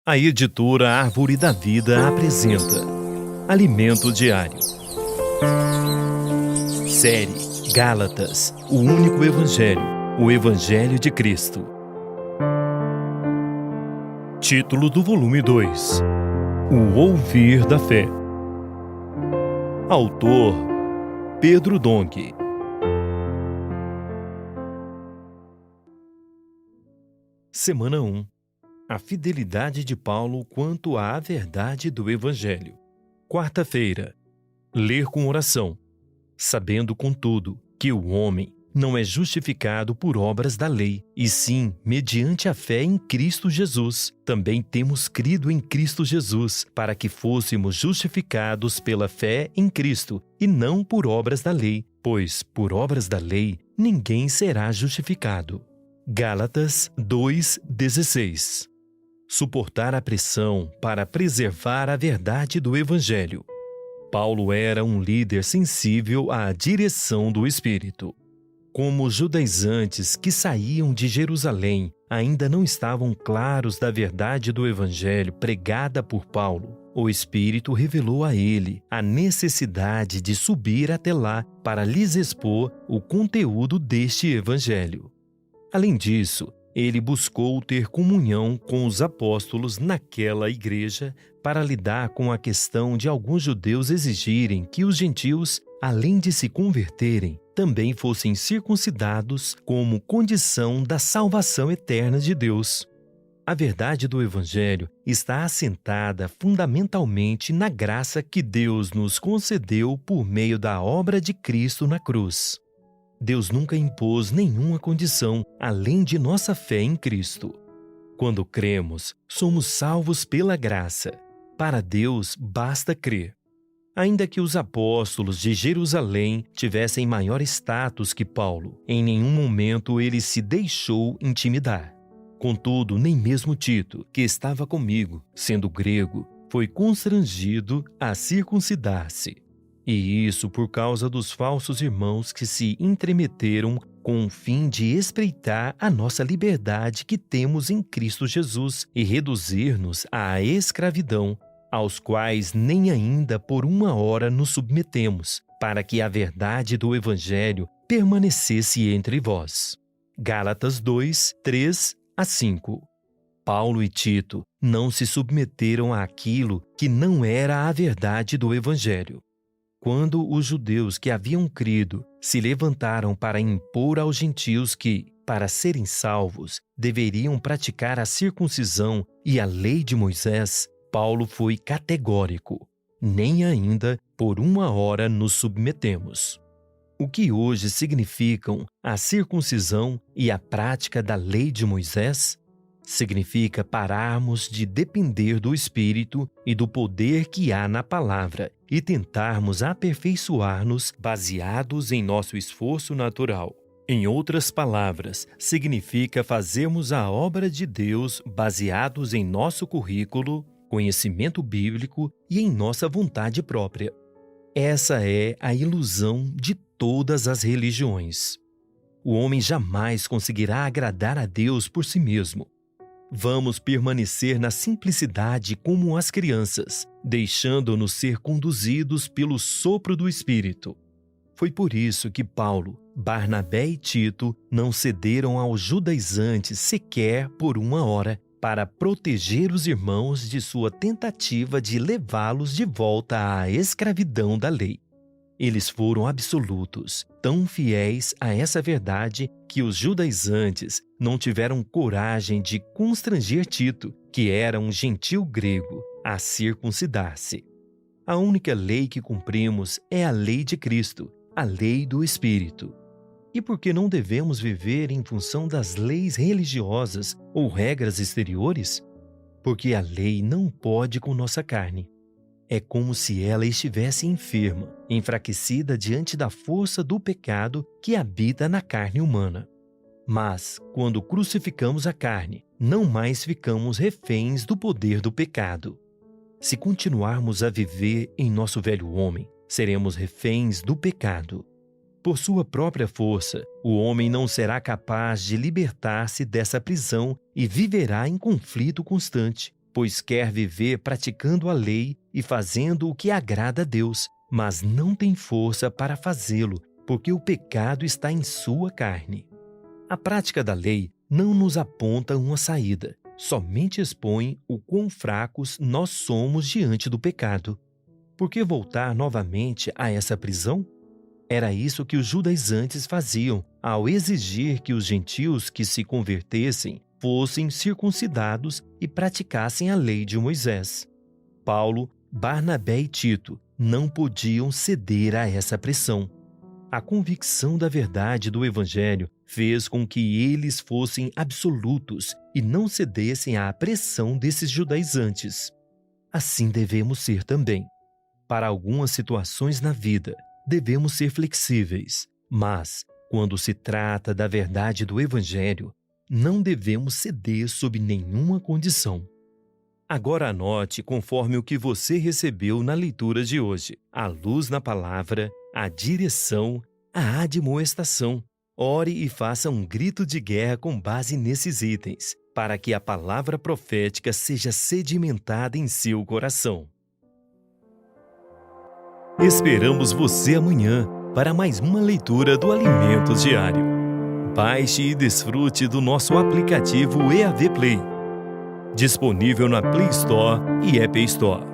A editora Árvore da Vida apresenta Alimento Diário. Série Gálatas, o único Evangelho, o Evangelho de Cristo. Título do volume 2: O Ouvir da Fé. Autor Pedro Dong. Semana 1. A fidelidade de Paulo quanto à verdade do Evangelho. Quarta-feira. Ler com oração. Sabendo, contudo, que o homem não é justificado por obras da lei, e sim mediante a fé em Cristo Jesus. Também temos crido em Cristo Jesus, para que fôssemos justificados pela fé em Cristo, e não por obras da lei, pois, por obras da lei, ninguém será justificado. Gálatas 2:16. Suportar a pressão para preservar a verdade do Evangelho. Paulo era um líder sensível à direção do Espírito. Como os judaizantes que saíam de Jerusalém ainda não estavam claros da verdade do Evangelho pregada por Paulo, o Espírito revelou a ele a necessidade de subir até lá para lhes expor o conteúdo deste Evangelho. Além disso, ele buscou ter comunhão com os apóstolos naquela igreja para lidar com a questão de alguns judeus exigirem que os gentios, além de se converterem, também fossem circuncidados como condição da salvação eterna de Deus. A verdade do Evangelho está assentada fundamentalmente na graça que Deus nos concedeu por meio da obra de Cristo na cruz. Deus nunca impôs nenhuma condição além de nossa fé em Cristo. Quando cremos, somos salvos pela graça. Para Deus, basta crer. Ainda que os apóstolos de Jerusalém tivessem maior status que Paulo, em nenhum momento ele se deixou intimidar. Contudo, nem mesmo Tito, que estava comigo, sendo grego, foi constrangido a circuncidar-se. E isso por causa dos falsos irmãos que se entremeteram com o fim de espreitar a nossa liberdade que temos em Cristo Jesus e reduzir-nos à escravidão, aos quais nem ainda por uma hora nos submetemos, para que a verdade do Evangelho permanecesse entre vós. Gálatas 2:3-5. Paulo e Tito não se submeteram àquilo que não era a verdade do Evangelho. Quando os judeus que haviam crido se levantaram para impor aos gentios que, para serem salvos, deveriam praticar a circuncisão e a lei de Moisés, Paulo foi categórico: nem ainda por uma hora nos submetemos. O que hoje significam a circuncisão e a prática da lei de Moisés? Significa pararmos de depender do Espírito e do poder que há na palavra e tentarmos aperfeiçoar-nos baseados em nosso esforço natural. Em outras palavras, significa fazermos a obra de Deus baseados em nosso currículo, conhecimento bíblico e em nossa vontade própria. Essa é a ilusão de todas as religiões. O homem jamais conseguirá agradar a Deus por si mesmo. Vamos permanecer na simplicidade como as crianças, deixando-nos ser conduzidos pelo sopro do Espírito. Foi por isso que Paulo, Barnabé e Tito não cederam aos judaizantes sequer por uma hora, para proteger os irmãos de sua tentativa de levá-los de volta à escravidão da lei. Eles foram absolutos, tão fiéis a essa verdade que os judaizantes não tiveram coragem de constranger Tito, que era um gentil grego, a circuncidar-se. A única lei que cumprimos é a lei de Cristo, a lei do Espírito. E por que não devemos viver em função das leis religiosas ou regras exteriores? Porque a lei não pode com nossa carne. É como se ela estivesse enferma, enfraquecida diante da força do pecado que habita na carne humana. Mas, quando crucificamos a carne, não mais ficamos reféns do poder do pecado. Se continuarmos a viver em nosso velho homem, seremos reféns do pecado. Por sua própria força, o homem não será capaz de libertar-se dessa prisão e viverá em conflito constante, pois quer viver praticando a lei e fazendo o que agrada a Deus, mas não tem força para fazê-lo, porque o pecado está em sua carne. A prática da lei não nos aponta uma saída, somente expõe o quão fracos nós somos diante do pecado. Por que voltar novamente a essa prisão? Era isso que os judaizantes faziam ao exigir que os gentios que se convertessem fossem circuncidados e praticassem a lei de Moisés. Paulo, Barnabé e Tito não podiam ceder a essa pressão. A convicção da verdade do Evangelho fez com que eles fossem absolutos e não cedessem à pressão desses judaizantes. Assim devemos ser também. Para algumas situações na vida, devemos ser flexíveis, mas, quando se trata da verdade do Evangelho, não devemos ceder sob nenhuma condição. Agora anote conforme o que você recebeu na leitura de hoje: a luz na palavra, a direção, a admoestação. Ore e faça um grito de guerra com base nesses itens, para que a palavra profética seja sedimentada em seu coração. Esperamos você amanhã para mais uma leitura do Alimentos Diário. Baixe e desfrute do nosso aplicativo EAV Play, disponível na Play Store e App Store.